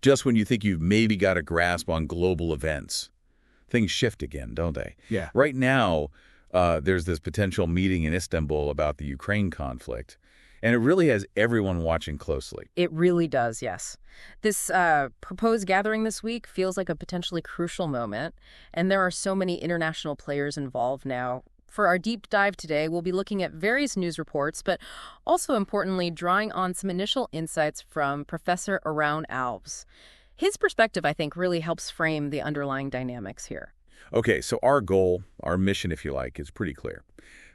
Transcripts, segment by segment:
Just when you think you've maybe got a grasp on global events, things shift again, don't they? Yeah. Right now, there's this potential meeting in Istanbul about the Ukraine conflict, and it really has everyone watching closely. It really does, yes. This proposed gathering this week feels like a potentially crucial moment, and there are so many international players involved now. For our deep dive today, we'll be looking at various news reports, but also importantly, drawing on some initial insights from Professor Arão Alves. His perspective, I think, really helps frame the underlying dynamics here. Okay, so our goal, our mission, if you like, is pretty clear.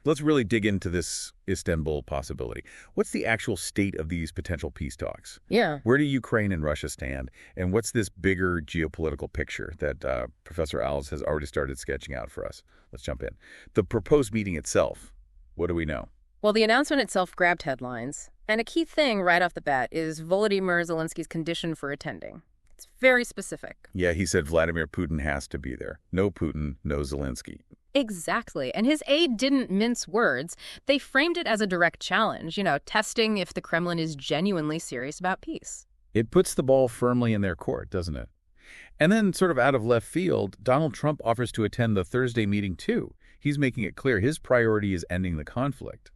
Let's really dig into this Istanbul possibility. What's the actual state of these potential peace talks? Yeah. Where do Ukraine and Russia stand? And what's this bigger geopolitical picture that Professor Alves has already started sketching out for us? Let's jump in. The proposed meeting itself, what do we know? Well, the announcement itself grabbed headlines. And a key thing right off the bat is Volodymyr Zelensky's condition for attending. It's very specific. Yeah, he said Vladimir Putin has to be there. No Putin, no Zelensky. Exactly. And his aide didn't mince words. They framed it as a direct challenge, testing if the Kremlin is genuinely serious about peace. It puts the ball firmly in their court, doesn't it? And then, sort of out of left field, Donald Trump offers to attend the Thursday meeting, too. He's making it clear his priority is ending the conflict.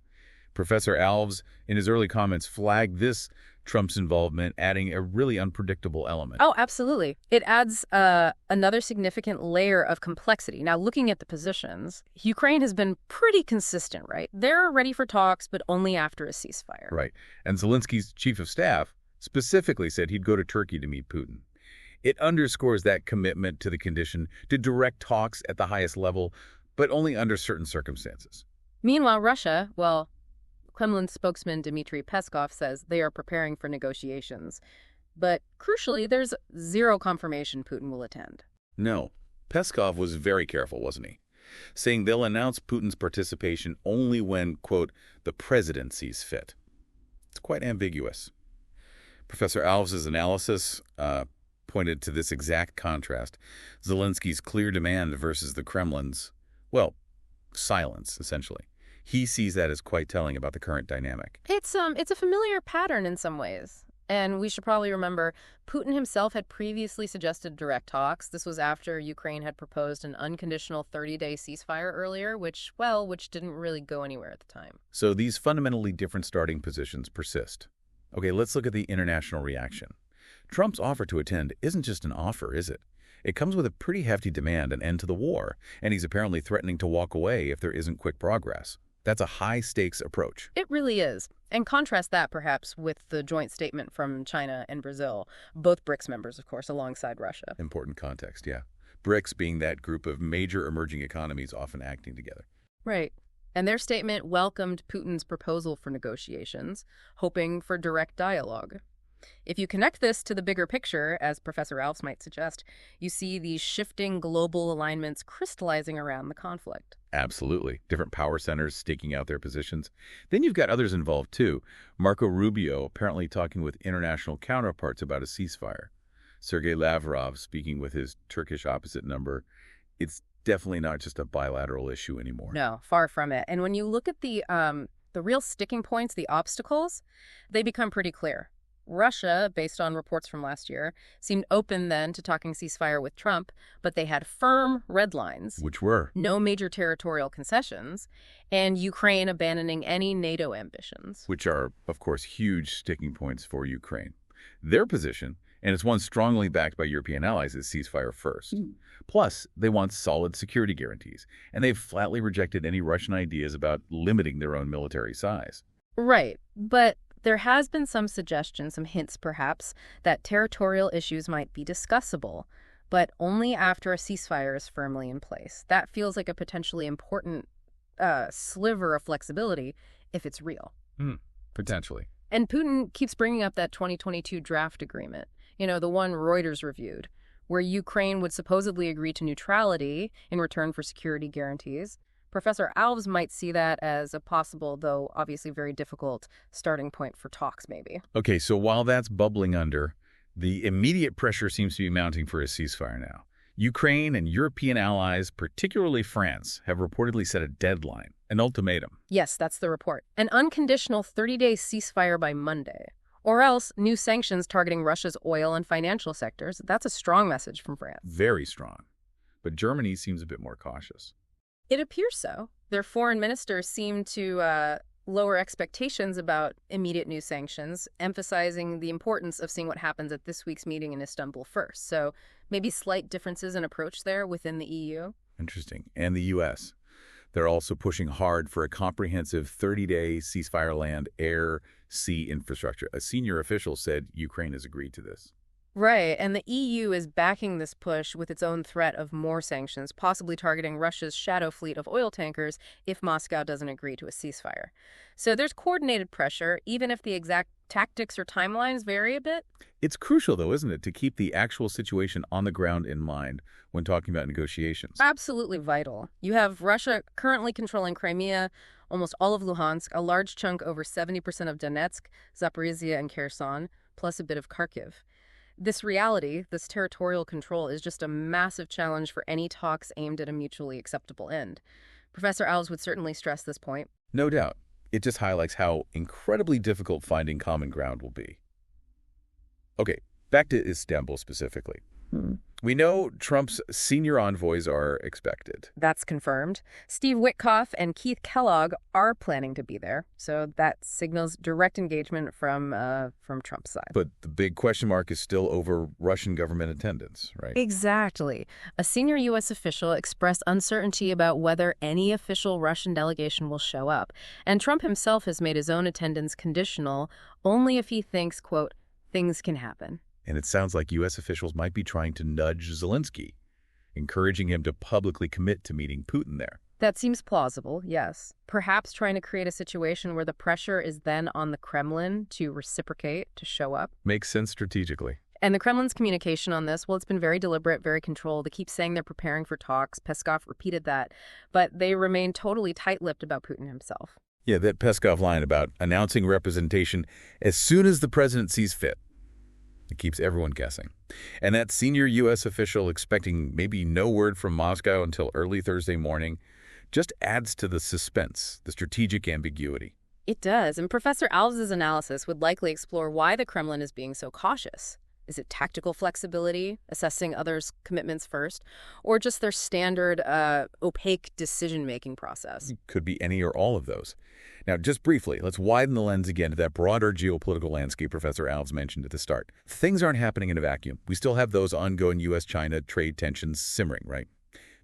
Professor Alves, in his early comments, flagged this Trump's involvement, adding a really unpredictable element. Oh, absolutely. It adds another significant layer of complexity. Now, looking at the positions, Ukraine has been pretty consistent, right? They're ready for talks, but only after a ceasefire. Right. And Zelensky's chief of staff specifically said he'd go to Turkey to meet Putin. It underscores that commitment to the condition to direct talks at the highest level, but only under certain circumstances. Meanwhile, Russia, well, Kremlin spokesman Dmitry Peskov says they are preparing for negotiations. But crucially, there's zero confirmation Putin will attend. No. Peskov was very careful, wasn't he? Saying they'll announce Putin's participation only when, quote, the president sees fit. It's quite ambiguous. Professor Alves' analysis pointed to this exact contrast. Zelensky's clear demand versus the Kremlin's, well, silence, essentially. He sees that as quite telling about the current dynamic. It's a familiar pattern in some ways. And we should probably remember, Putin himself had previously suggested direct talks. This was after Ukraine had proposed an unconditional 30-day ceasefire earlier, which didn't really go anywhere at the time. So these fundamentally different starting positions persist. Okay, let's look at the international reaction. Trump's offer to attend isn't just an offer, is it? It comes with a pretty hefty demand, an end to the war, and he's apparently threatening to walk away if there isn't quick progress. That's a high-stakes approach. It really is. And contrast that, perhaps, with the joint statement from China and Brazil, both BRICS members, of course, alongside Russia. Important context, yeah. BRICS being that group of major emerging economies often acting together. Right. And their statement welcomed Putin's proposal for negotiations, hoping for direct dialogue. If you connect this to the bigger picture, as Professor Alves might suggest, you see these shifting global alignments crystallizing around the conflict. Absolutely. Different power centers staking out their positions. Then you've got others involved, too. Marco Rubio apparently talking with international counterparts about a ceasefire. Sergei Lavrov speaking with his Turkish opposite number. It's definitely not just a bilateral issue anymore. No, far from it. And when you look at the real sticking points, the obstacles, they become pretty clear. Russia, based on reports from last year, seemed open then to talking ceasefire with Trump, but they had firm red lines. Which were? No major territorial concessions, and Ukraine abandoning any NATO ambitions. Which are, of course, huge sticking points for Ukraine. Their position, and it's one strongly backed by European allies, is ceasefire first. Plus, they want solid security guarantees, and they've flatly rejected any Russian ideas about limiting their own military size. Right, but there has been some suggestion, some hints perhaps, that territorial issues might be discussable, but only after a ceasefire is firmly in place. That feels like a potentially important sliver of flexibility if it's real. Potentially. And Putin keeps bringing up that 2022 draft agreement, the one Reuters reviewed, where Ukraine would supposedly agree to neutrality in return for security guarantees. Professor Alves might see that as a possible, though obviously very difficult, starting point for talks, maybe. Okay, so while that's bubbling under, the immediate pressure seems to be mounting for a ceasefire now. Ukraine and European allies, particularly France, have reportedly set a deadline, an ultimatum. Yes, that's the report. An unconditional 30-day ceasefire by Monday, Or else new sanctions targeting Russia's oil and financial sectors. That's a strong message from France. Very strong. But Germany seems a bit more cautious. It appears so. Their foreign ministers seem to lower expectations about immediate new sanctions, emphasizing the importance of seeing what happens at this week's meeting in Istanbul first. So maybe slight differences in approach there within the EU. Interesting. And the U.S. They're also pushing hard for a comprehensive 30-day ceasefire land, air, sea infrastructure. A senior official said Ukraine has agreed to this. Right, and the EU is backing this push with its own threat of more sanctions, possibly targeting Russia's shadow fleet of oil tankers if Moscow doesn't agree to a ceasefire. So there's coordinated pressure, even if the exact tactics or timelines vary a bit. It's crucial, though, isn't it, to keep the actual situation on the ground in mind when talking about negotiations? Absolutely vital. You have Russia currently controlling Crimea, almost all of Luhansk, a large chunk over 70% of Donetsk, Zaporizhia, and Kherson, plus a bit of Kharkiv. This reality, this territorial control, is just a massive challenge for any talks aimed at a mutually acceptable end. Professor Alves would certainly stress this point. No doubt. It just highlights how incredibly difficult finding common ground will be. Okay, back to Istanbul specifically. We know Trump's senior envoys are expected. That's confirmed. Steve Witkoff and Keith Kellogg are planning to be there, so that signals direct engagement from Trump's side. But the big question mark is still over Russian government attendance, right? Exactly. A senior U.S. official expressed uncertainty about whether any official Russian delegation will show up, and Trump himself has made his own attendance conditional only if he thinks, quote, things can happen. And it sounds like U.S. officials might be trying to nudge Zelensky, encouraging him to publicly commit to meeting Putin there. That seems plausible, yes. Perhaps trying to create a situation where the pressure is then on the Kremlin to reciprocate, to show up. Makes sense strategically. And the Kremlin's communication on this, well, it's been very deliberate, very controlled. They keep saying they're preparing for talks. Peskov repeated that. But they remain totally tight-lipped about Putin himself. Yeah, that Peskov line about announcing representation as soon as the president sees fit. It keeps everyone guessing. And that senior U.S. official expecting maybe no word from Moscow until early Thursday morning just adds to the suspense, the strategic ambiguity. It does, and Professor Alves' analysis would likely explore why the Kremlin is being so cautious. Is it tactical flexibility, assessing others' commitments first, or just their standard opaque decision-making process? Could be any or all of those. Now, just briefly, let's widen the lens again to that broader geopolitical landscape Professor Alves mentioned at the start. Things aren't happening in a vacuum. We still have those ongoing U.S.-China trade tensions simmering, right?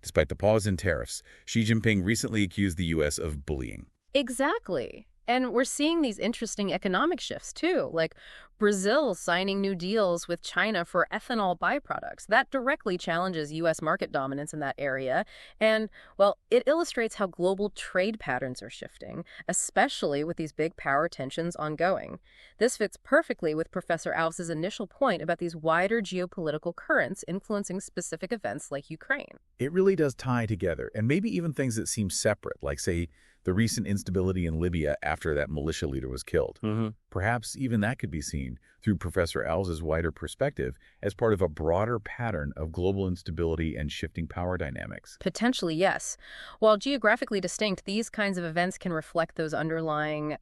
Despite the pause in tariffs, Xi Jinping recently accused the U.S. of bullying. Exactly. And we're seeing these interesting economic shifts, too, like Brazil signing new deals with China for ethanol byproducts. That directly challenges U.S. market dominance in that area. And, well, it illustrates how global trade patterns are shifting, especially with these big power tensions ongoing. This fits perfectly with Professor Alves' initial point about these wider geopolitical currents influencing specific events like Ukraine. It really does tie together, and maybe even things that seem separate, like, say, the recent instability in Libya after that militia leader was killed. Perhaps even that could be seen through Professor Alves' wider perspective as part of a broader pattern of global instability and shifting power dynamics. Potentially, yes. While geographically distinct, these kinds of events can reflect those underlying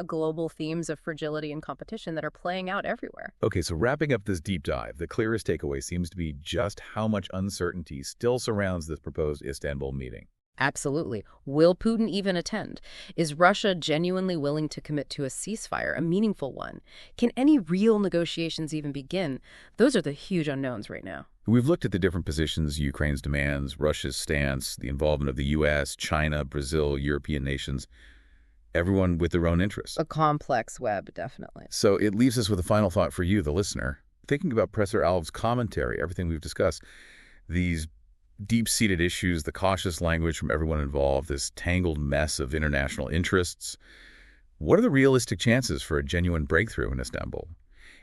global themes of fragility and competition that are playing out everywhere. Okay, so wrapping up this deep dive, the clearest takeaway seems to be just how much uncertainty still surrounds this proposed Istanbul meeting. Absolutely. Will Putin even attend? Is Russia genuinely willing to commit to a ceasefire, a meaningful one? Can any real negotiations even begin? Those are the huge unknowns right now. We've looked at the different positions, Ukraine's demands, Russia's stance, the involvement of the U.S., China, Brazil, European nations, everyone with their own interests. A complex web, definitely. So it leaves us with a final thought for you, the listener. Thinking about Professor Alves' commentary, everything we've discussed, these deep-seated issues, the cautious language from everyone involved, this tangled mess of international interests. What are the realistic chances for a genuine breakthrough in Istanbul?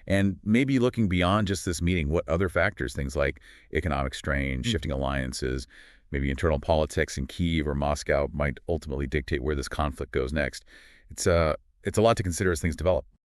And maybe looking beyond just this meeting, what other factors, things like economic strain, shifting alliances, maybe internal politics in Kyiv or Moscow might ultimately dictate where this conflict goes next. It's a lot to consider as things develop.